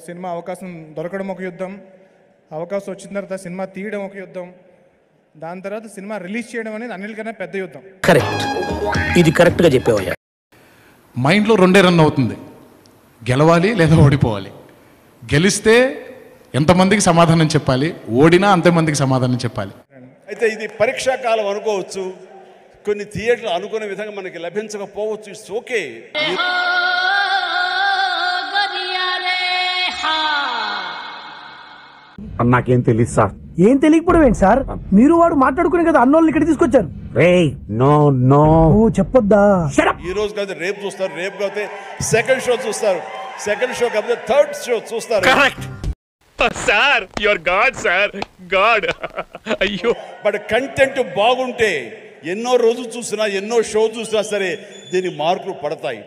Cinema అవకాశం దొరకడం ఒక యుద్ధం, అవకాశం వచ్చిన తర్వాత సినిమా తీయడం ఒక యుద్ధం, దాని తర్వాత సినిమా రిలీజ్ చేయడం అనేది అన్నిటికన్నా పెద్ద యుద్ధం. కరెక్ట్, ఇది కరెక్ట్గా చెప్పేవయ్యా. మైండ్లో రెండే రన్ అవుతుంది, గెలవాలి లేదా ఓడిపోవాలి. గెలిస్తే ఎంతమందికి సమాధానం చెప్పాలి, ఓడినా అంతమందికి సమాధానం చెప్పాలి. అయితే ఇది పరీక్షా కాలం అనుకోవచ్చు, కొన్ని థియేటర్లు అనుకునే విధంగా మనకి లభించకపోవచ్చు. It's okay. నాకేం తెలియదు సార్. ఏం తెలియకపోవడం ఏంటి సార్? మీరు వాడు మాట్లాడుకునే కదా అన్నోళ్ళని ఇక్కడ తీసుకొచ్చారు. నో చెప్పొద్దా? ఈ రోజు కాదు రేపు చూస్తారు, రేపు కాకపోతే సెకండ్ షో చూస్తారు, సెకండ్ షో కాకపోతే థర్డ్ షో చూస్తారు. Sir your God, sir God. అయ్యో, బట్ కంటెంట్ బాగుంటే ఎన్నో రోజులు చూసినా ఎన్నో షో చూసినా సరే దీని మార్కులు పడతాయి.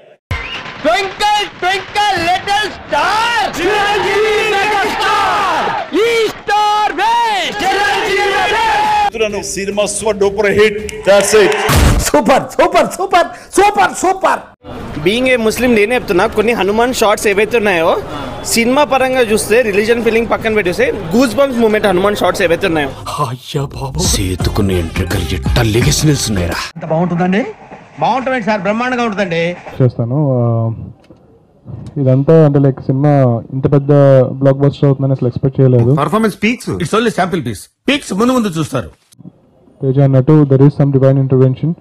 Twinkle twinkle little star, Chiranjeevi megastar, ఈ star cinema super duper hit. That's it. Super super super super super. Being a Muslim నేనే చెప్తున్నా, కొన్ని హనుమాన్ షార్ట్స్ ఏవైతే ఉన్నాయో సినిమా పరంగా చూస్తే, రిలీజన్ ఫీలింగ్ పక్కన పెట్టేస్తే, goose bumps moment Hanuman shorts ఏవైతే ఉన్నాయో, అయ్యా బాబు, సేతుకున్న ఎంట్రికలు ఎట్ట లెగసి నిలుస్తున్నాయిరా. అంత బాగుంటుందండి? బాగుంటుంది సార్, బ్రహ్మాండంగా ఉంటుందండి. చేస్తాను. ఇదంతా అంటే లైక్ సినిమా ఇంత పెద్ద బ్లాక్ బస్టర్ అవుతుందని అసలు ఎక్స్పెక్ట్ చేయలేదు. Performance peaks, it's only sample piece. Peaks ముందు ముందు చూస్తారు. తేజ అన్నట్టు there is some divine intervention.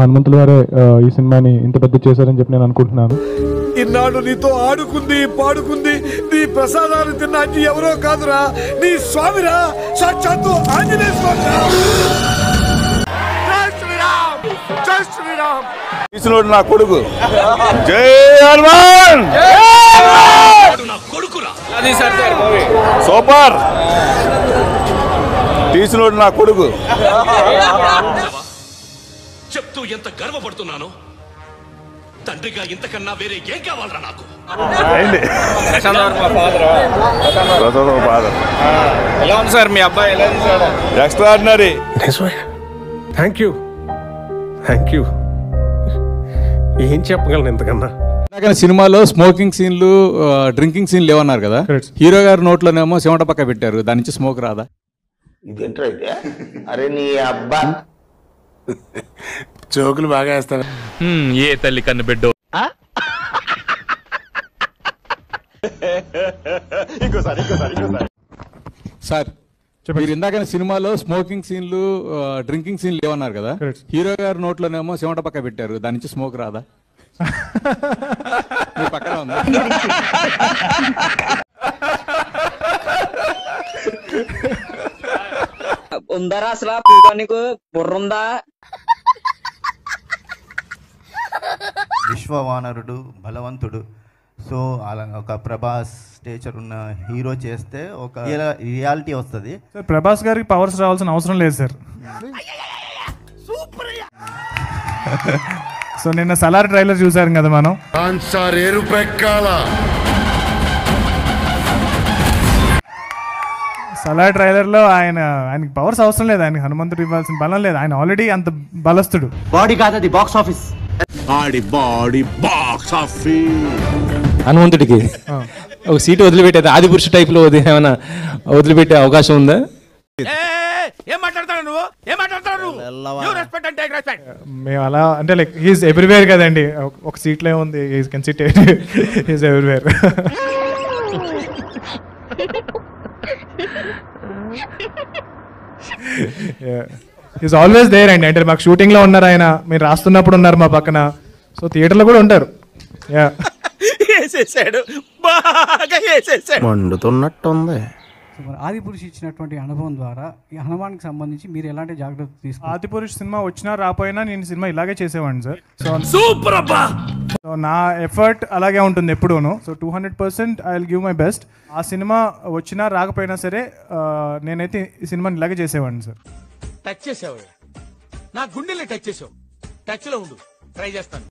హనుమంతుల గారే ఈ సినిమాని ఇంత పెద్ద చేశారని చెప్పి నేను అనుకుంటున్నాను. ఇన్నాడు నీతో ఆడుకుంది పాడుకుంది, నీ ప్రసాదాలు తిన్న అజ్జి ఎవరో కాదురా, నీ స్వామిరా, సాక్షాత్తు ఆంజనేయ స్వామిరా. జై శ్రీరామ్, జై శ్రీరామ్. తీసినోడు నా కొడుకు. జై హనుమాన్. నా కొడుకురా. సూపర్. తీసినోడు నా కొడుకు. చెప్తూ ఎంత గర్వపడుతున్నాను. తండ్రిగా ఇంతకన్నా వేరే ఏం కావాలరా నాకు? ఎలా ఉంది సార్ మీ అబ్బాయి? ఎలా ఉంది? Extraordinary. Thank you, thank you. ఏం చెప్పగలను ఇంతకన్నా? సినిమాలో స్మోకింగ్ సీన్లు, డ్రింకింగ్ సీన్లు లేవన్నారు కదా, హీరో గారి నోట్లోనేమో సిమట పక్క పెట్టారు, దాని నుంచి స్మోక్ రాదా? ఇదేంట్రా అయితే? అరే నీ అబ్బా, జోకులు బాగా వేస్తాను. ఏ తల్లి కన్ను బిడ్డో. సార్, మీరు ఇందాక సినిమాలో స్మోకింగ్ సీన్లు, డ్రింకింగ్ సీన్లు లేవన్నారు కదా, హీరో గారి నోట్లోనేమో సిమట పక్క పెట్టారు, దాని నుంచి స్మోక్ రాదా? మీ పక్కన ఉందా? ఉందరా అసలు నీకు బుర్రుందా? విశ్వవానరుడు, బలవంతుడు. సో అలా ఒక ప్రభాస్ స్టేచర్ ఉన్న హీరో చేస్తే ఒక రియాలిటీ వస్తుంది. సార్, ప్రభాస్ గారికి పవర్స్ రావాల్సిన అవసరం లేదు సార్. సో నిన్న సలార్ ట్రైలర్ చూసారు కదా మనం. సలార్ ట్రైలర్లో ఆయనకి పవర్స్ అవసరం లేదు, ఆయనకి హనుమంతుడు ఇవ్వాల్సిన బలం లేదు, ఆయన ఆల్రెడీ అంత బలస్తుడు. బాడీ కాదు అది, box office. Body box office. హనుమంతుడికి ఒక సీటు వదిలిపెట్టేది, ఆది పురుష టైప్ లో ఏమైనా వదిలిపెట్టే అవకాశం ఉందా? ఏం మాట్లాడతాడు నువ్వు? ఏం మాట్లాడతాడు? మేము అలా అంటే లైక్ హీస్ ఎవ్రీవేర్ కదండి. ఒక సీట్లో ఏముంది, he's can sit, he's everywhere. He's always there అండి. అంటే మాకు షూటింగ్ లో ఉన్నారు ఆయన, మీరు రాస్తున్నప్పుడు ఉన్నారు మా పక్కన, సో థియేటర్లో కూడా ఉంటారు. వేసేసాడు, బాగా వేసేసాడు. మండుతున్నట్టుంది. ఆది పురుష్ ఇచ్చినటువంటి అనుభవం ద్వారా ఈ హనుమాన్కి సంబంధించి మీరు ఎలాంటి జాగ్రత్తలు తీసుకున్నారు? ఆది పురుష్ సినిమా వచ్చినా రాపోయినా నేను సినిమా ఇలాగే చేసేవాడిని సార్. సో సూపర్ అబ్బా. సో నా ఎఫర్ట్ అలాగే ఉంటుంది ఎప్పుడూను. So 200% I will give my best. ఆ సినిమా వచ్చినా రాకపోయినా సరే నేనైతే ఈ సినిమాని ఇలాగే చేసేవాడిని సార్. టచ్ చేసావు, నా గుండెల్ని టచ్ చేసావు. టచ్ లో ఉండు, ట్రై చేస్తాను.